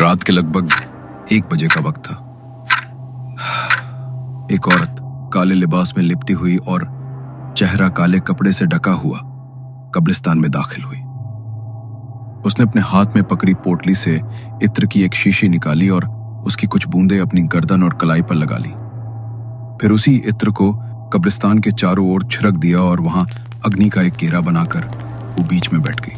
रात के लगभग 1 बजे का वक्त था। एक औरत काले लिबास में लिपटी हुई और चेहरा काले कपड़े से ढका हुआ कब्रिस्तान में दाखिल हुई। उसने अपने हाथ में पकड़ी पोटली से इत्र की एक शीशी निकाली और उसकी कुछ बूंदें अपनी गर्दन और कलाई पर लगा ली। फिर उसी इत्र को कब्रिस्तान के चारों ओर छिड़क दिया और वहां अग्नि का एक घेरा बनाकर वो बीच में बैठ गई।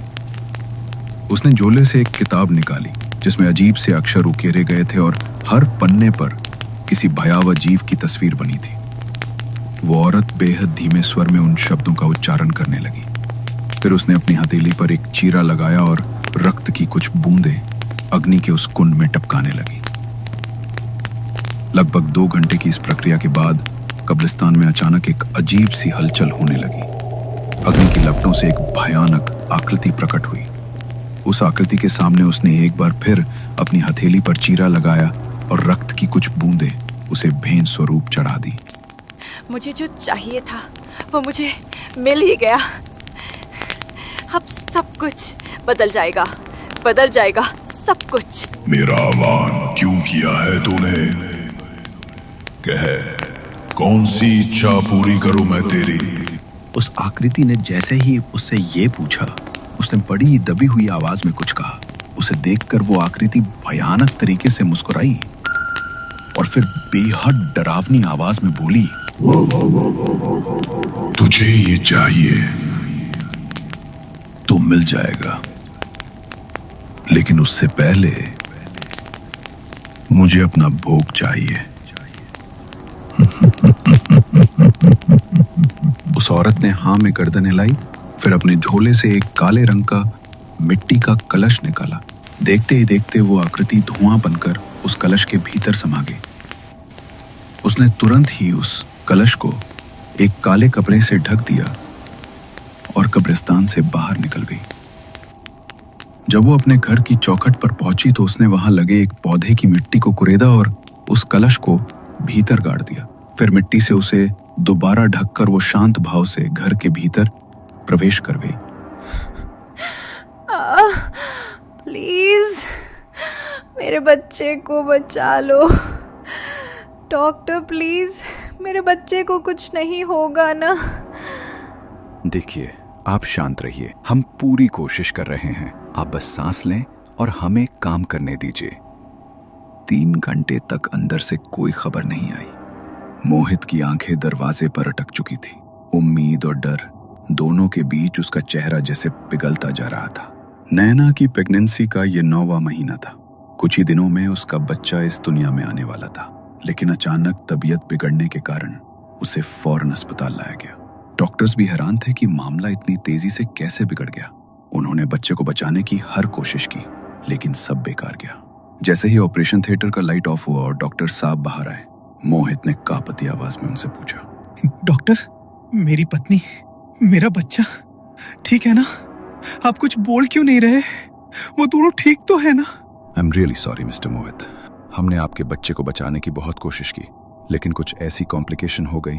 उसने झोले से एक किताब निकाली जिसमें अजीब से अक्षर उकेरे गए थे और हर पन्ने पर किसी भयावह जीव की तस्वीर बनी थी। वो औरत बेहद धीमे स्वर में उन शब्दों का उच्चारण करने लगी। फिर उसने अपनी हथेली पर एक चीरा लगाया और रक्त की कुछ बूंदें अग्नि के उस कुंड में टपकाने लगी। लगभग 2 घंटे की इस प्रक्रिया के बाद कब्रिस्तान में अचानक एक अजीब सी हलचल होने लगी। अग्नि की लपटों से एक भयानक आकृति प्रकट हुई। उस आकृति के सामने उसने एक बार फिर अपनी हथेली पर चीरा लगाया और रक्त की कुछ बूंदें उसे भेंट स्वरूप चढ़ा दी। मुझे जो चाहिए था वो मुझे मिल ही गया। अब सब कुछ बदल जाएगा सब कुछ। मेरा आह्वान क्यों किया है तूने? कह, कौन सी इच्छा पूरी करूं मैं तेरी? उस आकृति ने जैसे ही उससे ये पूछा, उसने बड़ी दबी हुई आवाज में कुछ कहा। उसे देखकर वो आकृति भयानक तरीके से मुस्कुराई और फिर बेहद डरावनी आवाज में बोली, तुझे ये चाहिए तो मिल जाएगा, लेकिन उससे पहले मुझे अपना भोग चाहिए। उस औरत ने हाँ में गर्दन हिलाई, फिर अपने झोले से एक काले रंग का मिट्टी का कलश निकाला। देखते ही देखते वो आकृति धुआं बनकर उस कलश के भीतर समा गई। उसने तुरंत ही उस कलश को एक काले कपड़े से ढक दिया और कब्रिस्तान से बाहर निकल गई। जब वो अपने घर की चौखट पर पहुंची तो उसने वहां लगे एक पौधे की मिट्टी को कुरेदा और उस कलश को भीतर गाड़ दिया। फिर मिट्टी से उसे दोबारा ढककर वो शांत भाव से घर के भीतर प्रवेश कर गई। प्लीज मेरे बच्चे को बचा लो डॉक्टर, प्लीज मेरे बच्चे को कुछ नहीं होगा ना। देखिए, आप शांत रहिए, हम पूरी कोशिश कर रहे हैं। आप बस सांस लें और हमें काम करने दीजिए। 3 घंटे तक अंदर से कोई खबर नहीं आई। मोहित की आंखें दरवाजे पर अटक चुकी थी। उम्मीद और डर दोनों के बीच उसका चेहरा जैसे पिघलता जा रहा था। नैना की प्रेगनेंसी का ये 9वां महीना था। कुछ ही दिनों में उसका बच्चा इस दुनिया में आने वाला था, लेकिन अचानक तबीयत बिगड़ने के कारण उसे फौरन अस्पताल लाया गया। डॉक्टर्स भी हैरान थे कि मामला इतनी तेजी से कैसे बिगड़ गया। उन्होंने बच्चे को बचाने की हर कोशिश की, लेकिन सब बेकार गया। जैसे ही ऑपरेशन थिएटर का लाइट ऑफ हुआ और डॉक्टर साहब बाहर आए, मोहित ने कांपती आवाज में उनसे पूछा, डॉक्टर, मेरी पत्नी, मेरा बच्चा ठीक है ना? आप कुछ बोल क्यों नहीं रहे? वो दोनों ठीक तो है ना? I am really sorry mister Mohit. हमने आपके बच्चे को बचाने की बहुत कोशिश की, लेकिन कुछ ऐसी कॉम्प्लिकेशन हो गई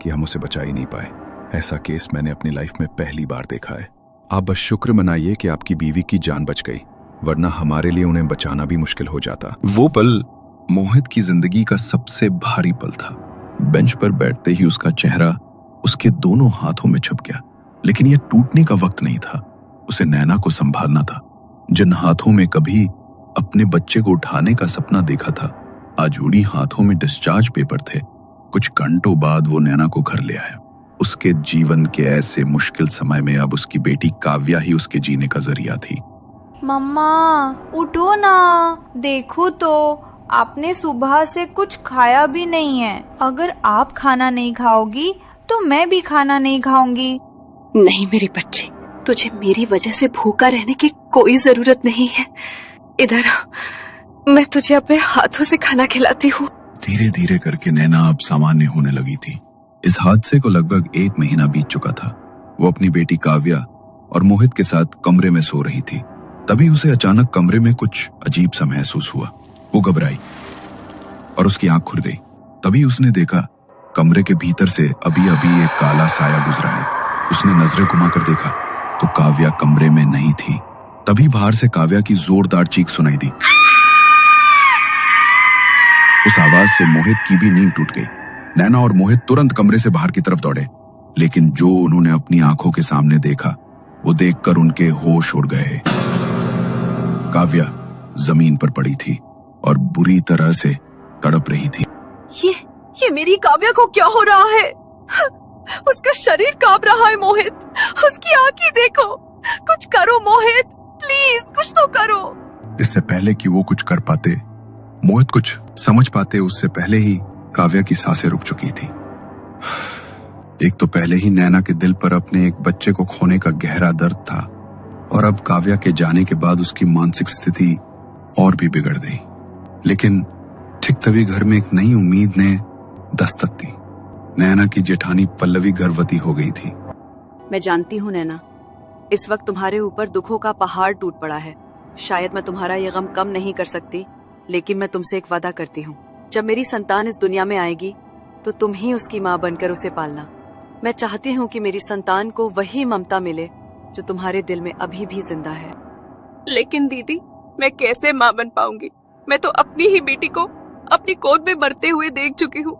कि हम उसे बचा ही नहीं पाए। ऐसा केस मैंने अपनी लाइफ में पहली बार देखा है। आप बस शुक्र मनाइए कि आपकी बीवी की जान बच गई, वरना हमारे लिए उन्हें बचाना भी मुश्किल हो जाता। वो पल मोहित की जिंदगी का सबसे भारी पल था। बेंच पर बैठते ही उसका चेहरा उसके दोनों हाथों में छप गया। लेकिन यह टूटने का वक्त नहीं था। उसे नैना को संभालना था। जिन हाथों में कभी अपने बच्चे को उठाने का सपना देखा था, आज उड़ी हाथों में डिस्चार्ज पेपर थे। कुछ घंटों बाद वो नैना को घर ले आया। उसके जीवन के ऐसे मुश्किल समय में अब उसकी बेटी काव्या ही उसके जीने का जरिया थी। मम्मा उठो ना, देखो तो आपने सुबह से कुछ खाया भी नहीं है। अगर आप खाना नहीं खाओगी तो मैं भी खाना नहीं खाऊंगी। नहीं मेरे बच्चे, तुझे मेरी वजह से भूखा रहने की कोई जरूरत नहीं है। इधर आ, मैं तुझे अपने हाथों से खाना खिलाती हूँ। धीरे धीरे करके नैना अब सामान्य होने लगी थी। इस हादसे को लगभग 1 महीना बीत चुका था। वो अपनी बेटी काव्या और मोहित के साथ कमरे में सो रही थी। तभी उसे अचानक कमरे में कुछ अजीब सा महसूस हुआ। वो घबराई और उसकी आंख खुल गई। तभी उसने देखा कमरे के भीतर से अभी अभी एक काला साया गुजरा है। उसने नजरें घुमाकर देखा तो काव्या कमरे में नहीं थी। तभी बाहर से काव्या की जोरदार चीख सुनाई दी। उस आवाज से मोहित की भी नींद टूट गई। नैना और मोहित तुरंत कमरे से बाहर की तरफ दौड़े, लेकिन जो उन्होंने अपनी आंखों के सामने देखा वो देखकर उनके होश उड़ गए। काव्या जमीन पर पड़ी थी और बुरी तरह से तड़प रही थी। ये मेरी काव्या को क्या हो रहा है? उसका शरीर कांप रहा है मोहित, उसकी आंखें देखो। कुछ करो मोहित, प्लीज कुछ तो करो। इससे पहले कि वो कुछ कर पाते, मोहित कुछ समझ पाते, उससे पहले ही काव्या की सांसें रुक चुकी थी। एक तो पहले ही नैना के दिल पर अपने एक बच्चे को खोने का गहरा दर्द था, और अब काव्या के जाने के बाद उसकी मानसिक स्थिति और भी बिगड़ गई। लेकिन ठीक तभी घर में एक नई उम्मीद ने दस्तक दी। नैना की जेठानी पल्लवी गर्भवती हो गई थी। मैं जानती हूँ नैना, इस वक्त तुम्हारे ऊपर दुखों का पहाड़ टूट पड़ा है। शायद मैं तुम्हारा ये गम कम नहीं कर सकती, लेकिन मैं तुमसे एक वादा करती हूँ, जब मेरी संतान इस दुनिया में आएगी तो तुम ही उसकी माँ बनकर उसे पालना। मैं चाहती हूँ कि मेरी संतान को वही ममता मिले जो तुम्हारे दिल में अभी भी जिंदा है। लेकिन दीदी, मैं कैसे माँ बन पाऊंगी? मैं तो अपनी ही बेटी को अपनी गोद में मरते हुए देख चुकी हूँ।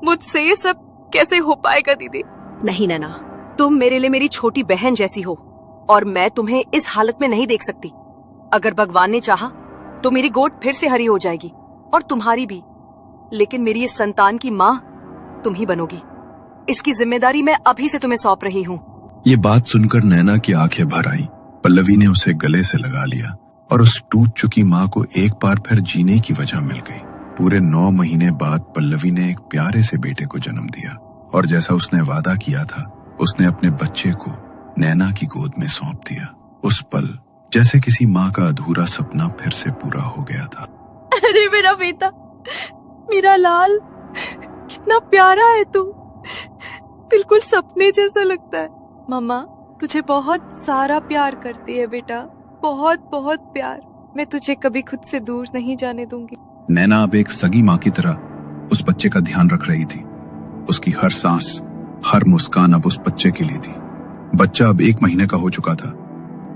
मुझसे ये सब कैसे हो पाएगा दीदी? नहीं नैना, तुम मेरे लिए मेरी छोटी बहन जैसी हो और मैं तुम्हें इस हालत में नहीं देख सकती। अगर भगवान ने चाहा तो मेरी गोद फिर से हरी हो जाएगी और तुम्हारी भी, लेकिन मेरी इस संतान की माँ तुम ही बनोगी। इसकी जिम्मेदारी मैं अभी से तुम्हें सौंप रही हूँ। ये बात सुनकर नैना की आंखें भर आई। पल्लवी ने उसे गले से लगा लिया और उस टूट चुकी माँ को एक बार फिर जीने की वजह मिल गई। पूरे 9 महीने बाद पल्लवी ने एक प्यारे से बेटे को जन्म दिया, और जैसा उसने वादा किया था, उसने अपने बच्चे को नैना की गोद में सौंप दिया। उस पल जैसे किसी माँ का अधूरा सपना फिर से पूरा हो गया था। अरे मेरा बेटा, मेरा लाल, कितना प्यारा है तू, बिल्कुल सपने जैसा लगता है। मम्मा तुझे बहुत सारा प्यार करती है बेटा, बहुत बहुत प्यार। मैं तुझे कभी खुद से दूर नहीं जाने दूंगी। नैना अब एक सगी माँ की तरह उस बच्चे का ध्यान रख रही थी। उसकी हर सांस, हर मुस्कान अब उस बच्चे के लिए थी। बच्चा अब 1 महीने का हो चुका था।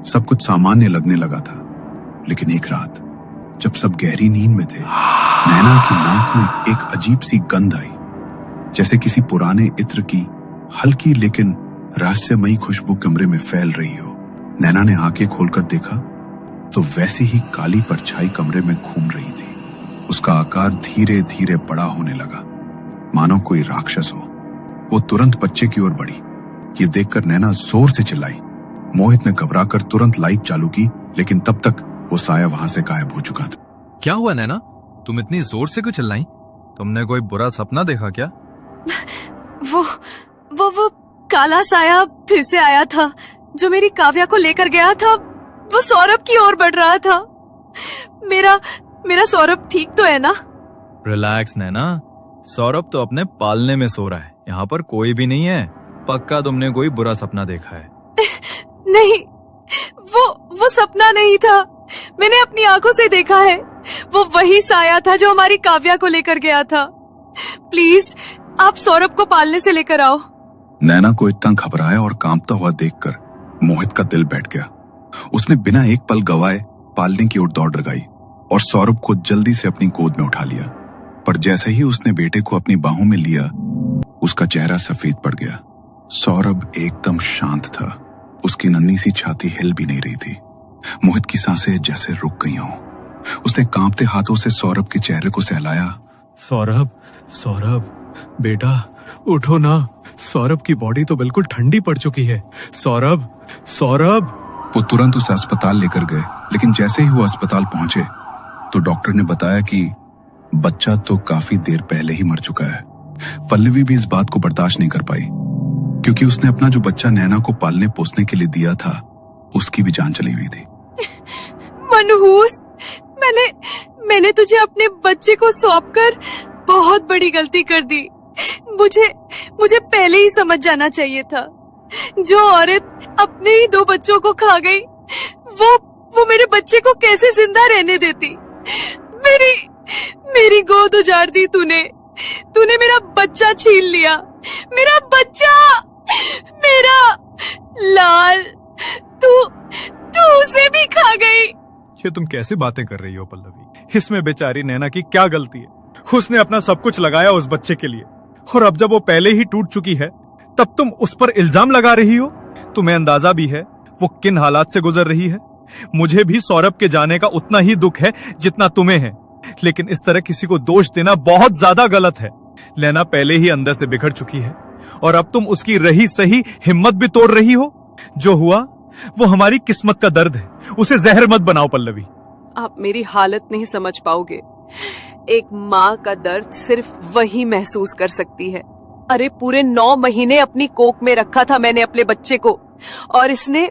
सब कुछ सामान्य लगने लगा था, लेकिन एक रात जब सब गहरी नींद में थे, नैना की नाक में एक अजीब सी गंध आई, जैसे किसी पुराने इत्र की हल्की लेकिन रहस्यमयी खुशबू कमरे में फैल रही हो। नैना ने आंखें खोलकर देखा तो वैसी ही काली परछाई कमरे में घूम रही थी। उसका आकार धीरे धीरे बड़ा होने लगा, मानो कोई राक्षस हो। वो तुरंत बच्चे की ओर बढ़ी। ये देखकर नैना जोर से चिल्लाई। मोहित ने घबराकर तुरंत लाइट चालू की, लेकिन तब तक वो साया वहां से गायब हो चुका था। क्या हुआ नैना, तुम इतनी जोर से क्यों चिल्लाई? तुमने कोई बुरा सपना देखा क्या? वो काला साया फिर से आया था, जो मेरी काव्या को लेकर गया था। वो सौरभ की ओर बढ़ रहा था। मेरा सौरभ ठीक तो है ना? रिलैक्स नैना, सौरभ तो अपने पालने में सो रहा है, यहाँ पर कोई भी नहीं है। पक्का तुमने कोई बुरा सपना देखा है। नहीं, वो सपना नहीं था। मैंने अपनी आंखों से देखा है। वो वही साया था जो हमारी काव्या को लेकर गया था। प्लीज आप सौरभ को पालने से लेकर आओ। नैना को इतना घबराया और कांपता हुआ देखकर मोहित का दिल बैठ गया। उसने बिना एक पल गवाए पालने की ओर दौड़ लगाई और सौरभ को जल्दी से अपनी गोद में उठा लिया। पर जैसे ही उसने बेटे को अपनी बाहों में लिया, उसका चेहरा सफेद पड़ गया। सौरभ एकदम शांत था। उसकी नन्ही सी छाती हिल भी नहीं रही थी। मोहित की सांसें जैसे रुक गई हों। उसने कांपते हाथों से सौरभ के चेहरे को सहलाया। सौरभ बेटा उठो ना। सौरभ की बॉडी तो बिल्कुल ठंडी पड़ चुकी है। सौरभ। वो तुरंत उसे अस्पताल लेकर गए, लेकिन जैसे ही वो अस्पताल पहुंचे तो डॉक्टर ने बताया कि बच्चा तो काफी देर पहले ही मर चुका है। पल्लवी भी इस बात को बर्दाश्त नहीं कर पाई, क्योंकि उसने अपना जो बच्चा नैना को पालने पोसने के लिए दिया था, उसकी भी जान चली हुई थी। मनहूस, मैंने तुझे अपने बच्चे को सौंपकर बहुत बड़ी गलती कर दी। मुझे पहले ही समझ जाना चाहिए था। जो औरत अपने ही 2 बच्चों को खा गई, वो मेरे बच्चे को कैसे जिंदा रहने देती? मेरी गोद उजाड़ दी तूने मेरा बच्चा छीन लिया। मेरा बच्चा, मेरा लाल, तू उसे भी खा गई। ये तुम कैसे बातें कर रही हो पल्लवी? इसमें बेचारी नैना की क्या गलती है? उसने अपना सब कुछ लगाया उस बच्चे के लिए, और अब जब वो पहले ही टूट चुकी है तब तुम उस पर इल्जाम लगा रही हो। तुम्हें अंदाजा भी है वो किन हालात से गुजर रही है। मुझे भी सौरभ के जाने का उतना ही दुख है जितना तुम्हें है, लेकिन इस तरह किसी को दोष देना बहुत ज्यादा गलत है। नैना पहले ही अंदर से बिखर चुकी है और अब तुम उसकी रही सही हिम्मत भी तोड़ रही हो। जो हुआ वो हमारी किस्मत का दर्द है, उसे जहर मत बनाओ पल्लवी। आप मेरी हालत नहीं समझ पाओगे। एक माँ का दर्द सिर्फ वही महसूस कर सकती है। अरे पूरे 9 महीने अपनी कोख में रखा था मैंने अपने बच्चे को, और इसने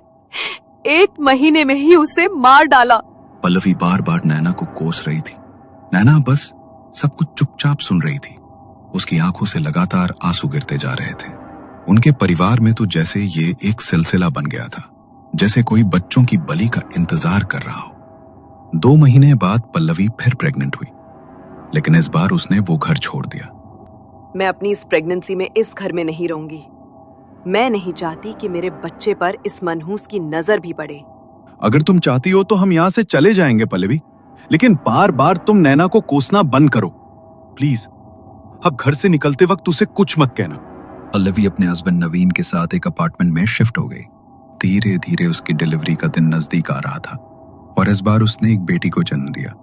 1 महीने में ही उसे मार डाला। पल्लवी बार बार नैना को कोस रही थी। नैना बस सब कुछ चुपचाप सुन रही थी। उसकी आंखों से लगातार आंसू गिरते जा रहे थे। उनके परिवार में तो जैसे ये एक सिलसिला बन गया था, जैसे कोई बच्चों की बलि का इंतजार कर रहा हो। 2 महीने बाद पल्लवी फिर प्रेग्नेंट हुई, लेकिन इस बार उसने वो घर छोड़ दिया। मैं अपनी इस प्रेगनेंसी में इस घर में नहीं रहूंगी। मैं नहीं चाहती कि मेरे बच्चे पर इस मनहूस की नजर भी पड़े। अगर तुम चाहती हो तो हम यहां से चले जाएंगे पल्लवी, लेकिन बार बार तुम नैना को कोसना बंद करो प्लीज। अब घर से निकलते वक्त उसे कुछ मत कहना। पल्लवी अपने हस्बैंड नवीन के साथ एक अपार्टमेंट में शिफ्ट हो गई। धीरे धीरे उसकी डिलीवरी का दिन नजदीक आ रहा था और इस बार उसने एक बेटी को जन्म दिया।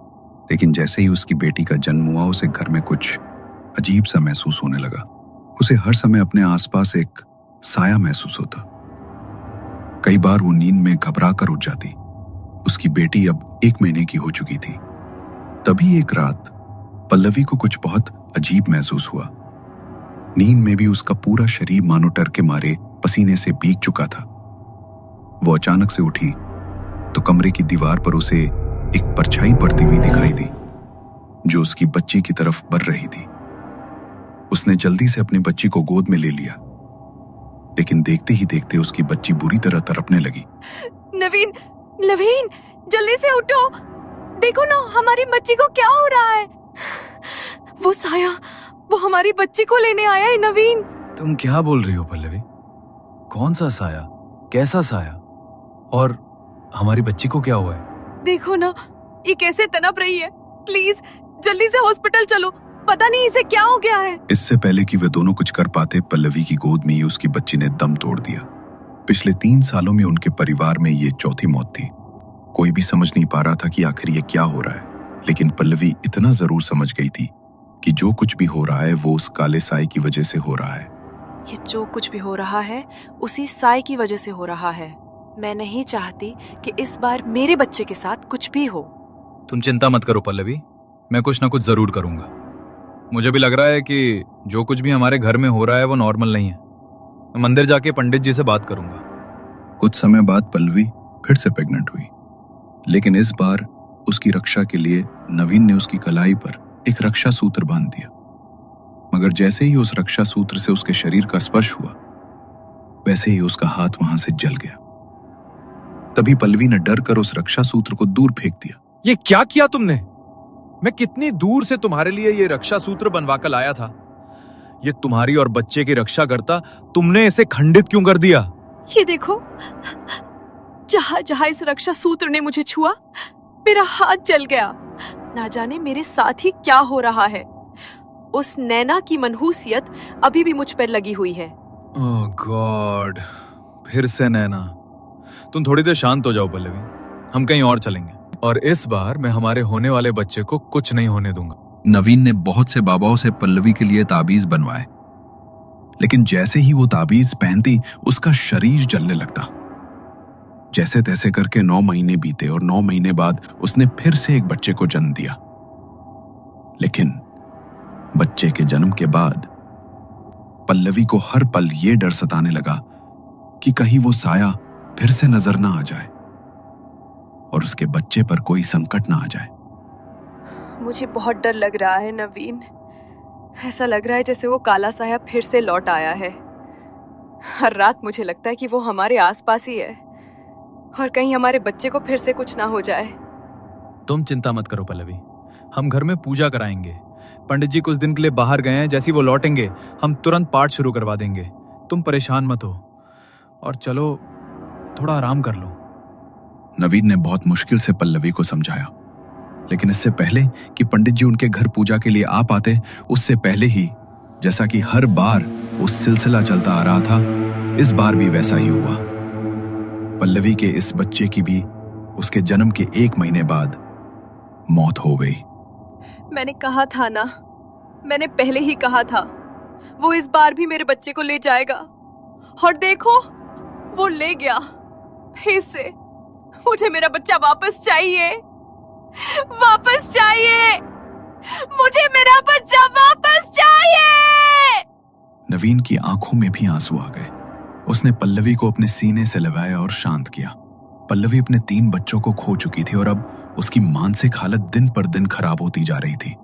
लेकिन जैसे ही उसकी बेटी का जन्म हुआ, उसे घर में कुछ अजीब सा महसूस होने लगा। उसे हर समय अपने आसपास एक साया महसूस होता। कई बार वो नींद में घबरा कर उठ जाती। उसकी बेटी अब 1 महीने की हो चुकी थी। तभी एक रात पल्लवी को कुछ बहुत अजीब महसूस हुआ। नींद में भी उसका पूरा शरीर मानो डर के मारे पसीने से भीग चुका था। वो अचानक से उठी तो कमरे की दीवार पर उसे एक परछाई पड़ती हुई दिखाई दी, जो उसकी बच्ची की तरफ बढ़ रही थी। उसने जल्दी से अपनी बच्ची को गोद में ले लिया, लेकिन देखते ही देखते उसकी बच्ची बुरी तरह तड़पने लगी। नवीन, नवीन, जल्दी से उठो। देखो ना हमारी बच्ची को क्या हो रहा है। वो साया, वो हमारी बच्ची को लेने आया है नवीन। तुम क्या बोल रही हो पल्लवी? कौन सा साया? कैसा साया? और हमारी बच्ची को क्या हुआ है? देखो ना ये कैसे तड़प रही है। प्लीज जल्दी से हॉस्पिटल चलो, पता नहीं इसे क्या हो गया है। इससे पहले कि वे दोनों कुछ कर पाते, पल्लवी की गोद में ही उसकी बच्ची ने दम तोड़ दिया। पिछले 3 सालों में उनके परिवार में ये चौथी मौत थी। कोई भी समझ नहीं पा रहा था कि आखिर ये क्या हो रहा है, लेकिन पल्लवी इतना जरूर समझ गई थी कि जो कुछ भी हो रहा है वो उस काले साए की वजह से हो रहा है। ये जो कुछ भी हो रहा है उसी साए की वजह से हो रहा है। मैं नहीं चाहती कि इस बार मेरे बच्चे के साथ कुछ भी हो। तुम चिंता मत करो पल्लवी, मैं कुछ ना कुछ जरूर करूंगा। मुझे भी लग रहा है कि जो कुछ भी हमारे घर में हो रहा है वो नॉर्मल नहीं है। मैं मंदिर जाके पंडित जी से बात करूंगा। कुछ समय बाद पल्लवी फिर से प्रेग्नेंट हुई, लेकिन इस बार उसकी रक्षा के लिए नवीन ने उसकी कलाई पर एक रक्षा सूत्र बांध दिया। मगर जैसे ही उस रक्षा सूत्र से उसके शरीर का स्पर्श हुआ, वैसे ही उसका हाथ वहां से जल गया। तभी पल्लवी ने डर कर उस रक्षा सूत्र को दूर फेंक दिया। ये क्या किया तुमने? मैं कितनी दूर से तुम्हारे लिए ये रक्षा सूत्र बनवा कर लाया था। ये तुम्हारी और बच्चे की रक्षा करता, तुमने इसे खंडित क्यों कर दिया? ये देखो, जहां जहां इस रक्षा सूत्र ने मुझे छुआ, मेरा हाथ जल गया। ना जाने मेरे साथ ही क्या हो रहा है। उस नैना की मनहूसियत अभी भी मुझ पर लगी हुई है। ओह गॉड, फिर से नैना। तुम थोड़ी देर शांत हो जाओ पल्लवी, हम कहीं और चलेंगे, और इस बार मैं हमारे होने वाले बच्चे को कुछ नहीं होने दूंगा। नवीन ने बहुत से बाबाओं से पल्लवी के लिए ताबीज बनवाए, लेकिन जैसे ही वो ताबीज पहनती उसका शरीर जलने लगता। जैसे तैसे करके 9 महीने बीते और 9 महीने बाद उसने फिर से एक बच्चे को जन्म दिया। लेकिन बच्चे के जन्म के बाद पल्लवी को हर पल ये डर सताने लगा कि कहीं वो साया फिर से नजर ना आ जाए और उसके बच्चे पर कोई संकट ना आ जाए। मुझे बहुत डर लग रहा है नवीन। ऐसा लग रहा है जैसे वो काला साया फिर से लौट आया है। हर रात मुझे लगता है कि वो हमारे आसपास ही है और कहीं हमारे बच्चे को फिर से कुछ ना हो जाए। तुम चिंता मत करो पल्लवी, हम घर में पूजा कराएंगे। पंडित जी कुछ दिन के लिए बाहर गए हैं, जैसे ही वो लौटेंगे हम तुरंत पाठ शुरू करवा देंगे। तुम परेशान मत हो और चलो थोड़ा आराम कर लो। नवीन ने बहुत मुश्किल से पल्लवी को समझाया, लेकिन इससे पहले कि पंडित जी उनके घर पूजा के लिए आ पाते, उससे पहले ही, जैसा कि हर बार वो सिलसिला चलता आ रहा था, इस बार भी वैसा ही हुआ। पल्लवी के इस बच्चे की भी उसके जन्म के 1 महीने बाद मौत हो गई। मैंने कहा था ना, मैंने पहले ही कहा था, वो इस बार भी मेरे बच्चे को ले जाएगा। और देखो, वो ले गया। फिर से मुझे मेरा बच्चा वापस चाहिए, वापस चाहिए, मुझे मेरा बच्चा वापस चाहिए। नवीन की आंखों में भी आंसू आ गए। उसने पल्लवी को अपने सीने से लगाया और शांत किया। पल्लवी अपने 3 बच्चों को खो चुकी थी और अब उसकी मानसिक हालत दिन पर दिन खराब होती जा रही थी।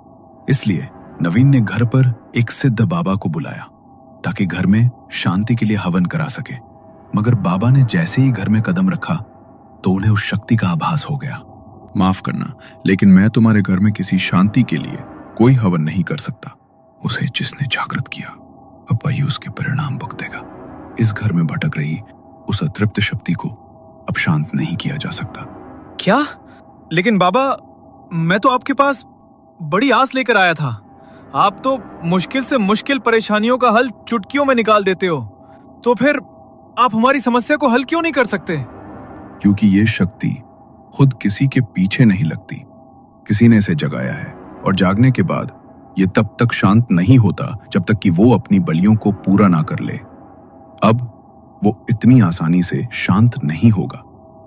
इसलिए नवीन ने घर पर एक सिद्ध बाबा को बुलाया ताकि घर में शांति के लिए हवन करा सके। मगर बाबा ने जैसे ही घर में कदम रखा तो उन्हें उस शक्ति का आभास हो गया। माफ करना, लेकिन मैं तुम्हारे घर में किसी शांति के लिए कोई हवन नहीं कर सकता। उसे जिसने जागृत किया, अब वही उसके परिणाम भुगतेगा। इस घर में भटक रही उस अतृप्त शक्ति को अब शांत नहीं किया जा सकता। क्या? लेकिन बाबा, मैं तो आपके पास बड़ी आस लेकर आया था। आप तो मुश्किल से मुश्किल परेशानियों का हल चुटकियों में निकाल देते हो। तो फिर आप हमारी समस्या को हल क्यों नहीं कर सकते? क्योंकि ये शक्ति खुद किसी के पीछे नहीं लगती। किसी ने इसे जगाया है और जागने के बाद ये तब तक शांत नहीं होता जब तक कि वो अपनी बलियों को पूरा ना कर ले। अब वो इतनी आसानी से शांत नहीं होगा।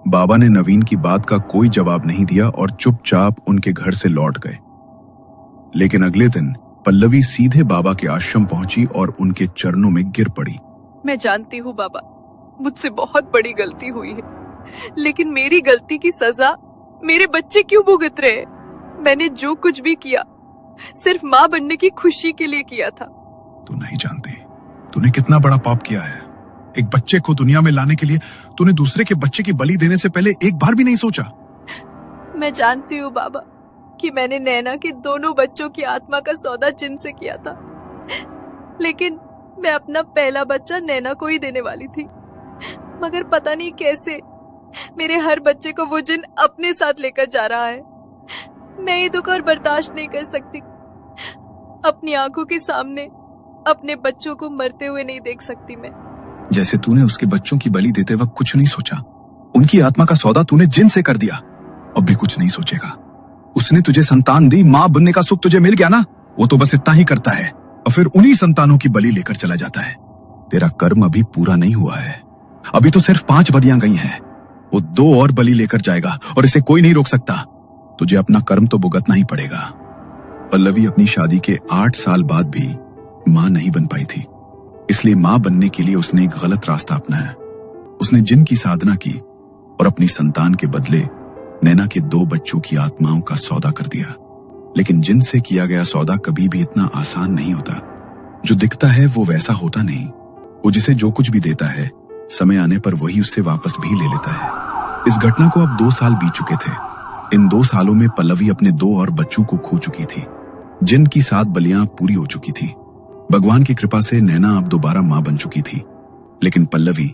बाबा ने नवीन की बात का कोई जवाब नहीं दिया और चुपचाप उनके घर से लौट गए। लेकिन अगले दिन पल्लवी सीधे बाबा के आश्रम पहुंची और उनके चरणों में गिर पड़ी। मैं जानती हूँ बाबा, मुझसे बहुत बड़ी गलती हुई है, लेकिन मेरी गलती की सजा मेरे बच्चे क्यों भुगत रहे? मैंने जो कुछ भी किया सिर्फ माँ बनने की खुशी के लिए किया था। तू नहीं जानती तूने कितना बड़ा पाप किया है। एक बच्चे को दुनिया में लाने के लिए तूने दूसरे के बच्चे की बलि देने से पहले एक बार भी नहीं सोचा। मैं जानती हूँ बाबा कि मैंने नैना के दोनों बच्चों की आत्मा का सौदा जिन से किया था, लेकिन मैं अपना पहला बच्चा नैना को ही देने वाली थी। मगर पता नहीं कैसे मेरे हर बच्चे को वो जिन अपने साथ लेकर जा रहा है। मैं ये दुख और बर्दाश्त नहीं कर सकती। अपनी आंखों के सामने अपने बच्चों को मरते हुए नहीं देख सकती मैं। जैसे तूने उसके बच्चों की बलि देते वक्त कुछ नहीं सोचा, उनकी आत्मा का सौदा तूने जिन से कर दिया, अब भी कुछ नहीं सोचेगा। उसने तुझे संतान दी, माँ बनने का सुख तुझे मिल गया ना, वो तो बस इतना ही करता है और फिर उन्हीं संतानों की बलि लेकर चला जाता है। तेरा कर्म अभी पूरा नहीं हुआ है। अभी तो सिर्फ 5 बलियां गई हैं। वो 2 और बलि लेकर जाएगा और इसे कोई नहीं रोक सकता। तुझे अपना कर्म तो भुगतना ही पड़ेगा। पल्लवी अपनी शादी के 8 साल बाद भी मां नहीं बन पाई थी, इसलिए मां बनने के लिए उसने एक गलत रास्ता अपनाया। उसने जिन की साधना की और अपनी संतान के बदले नैना के 2 बच्चों की आत्माओं का सौदा कर दिया। लेकिन जिन से किया गया सौदा कभी भी इतना आसान नहीं होता। जो दिखता है वो वैसा होता नहीं। वो जिसे जो कुछ भी देता है, समय आने पर वही उससे वापस भी ले लेता है। इस घटना को अब 2 साल बीत चुके थे। इन 2 सालों में पल्लवी अपने 2 और बच्चों को खो चुकी थी। जिन की 7 बलियां पूरी हो चुकी थी। भगवान की कृपा से नैना अब दोबारा मां बन चुकी थी। लेकिन पल्लवी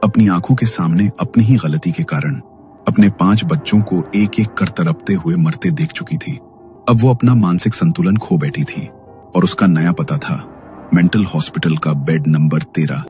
अपनी आंखों के सामने अपनी ही गलती के कारण अपने 5 बच्चों को एक एक कर तड़पते हुए मरते देख चुकी थी। अब वो अपना मानसिक संतुलन खो बैठी थी और उसका नया पता था मेंटल हॉस्पिटल का बेड नंबर 13।